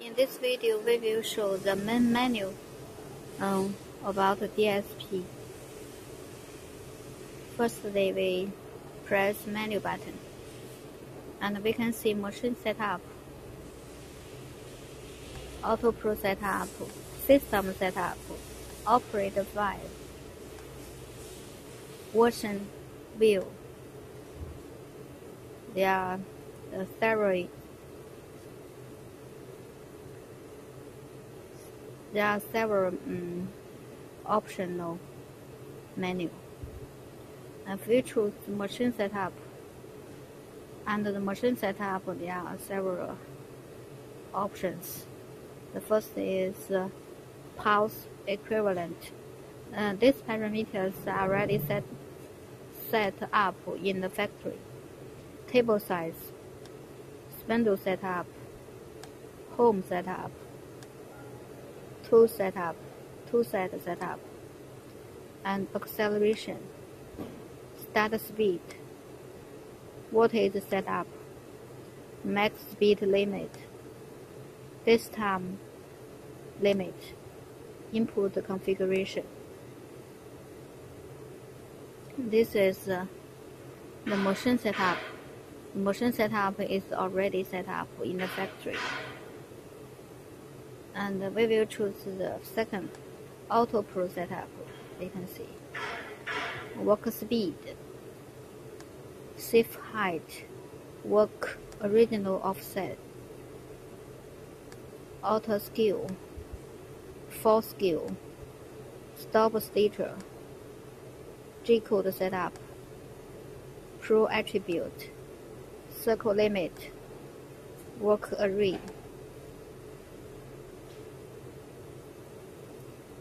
In this video, we will show the main menu about the DSP. Firstly, we press menu button, and we can see machine setup, auto pro setup, system setup, operator file, version view. There are several optional menu. If we choose machine setup, under the machine setup there are several options. The first is pulse equivalent. These parameters are already set up in the factory. Table size, spindle setup, home setup, tool setup, tool set setup, and acceleration, start speed, voltage setup, max speed limit, distance limit, input configuration. This is the machine setup. The machine setup is already set up in the factory. And we will choose the second, Auto Pro setup. You can see work speed, safe height, work original offset, auto skill, full skill, stop stator, G-code setup, pro attribute, circle limit, work array.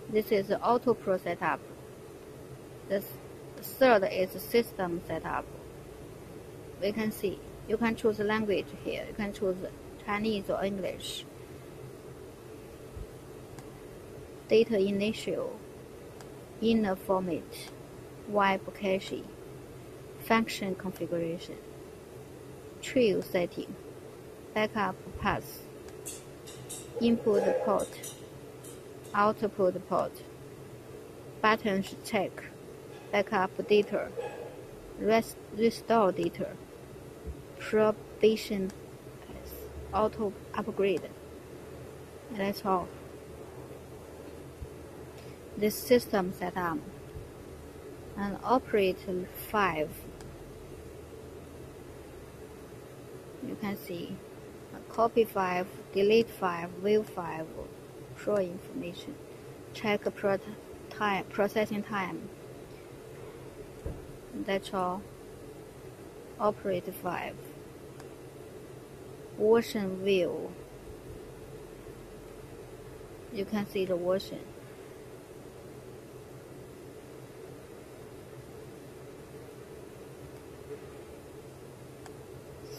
This is the Auto Pro setup. The third is system setup. We can see you can choose language here. You can choose Chinese or English. Data initial, inner format, web cache, function configuration, trail setting, backup path, input port, output port, buttons check, backup data, restore data, probation path, auto upgrade. That's all. This system setup and operator 5. You can see copy 5, delete 5, view 5, show information, check processing time. That's all. Operator 5. Version view. You can see the version.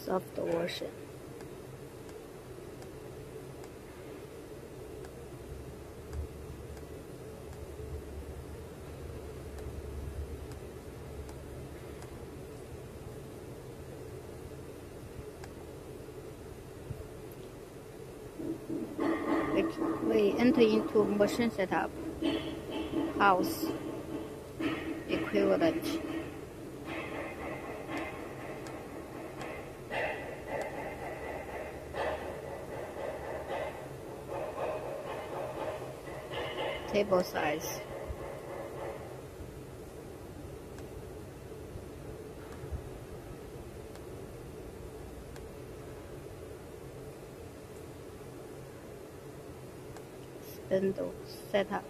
Soft version. We enter into machine setup, house equivalent. Table size, spindle setup.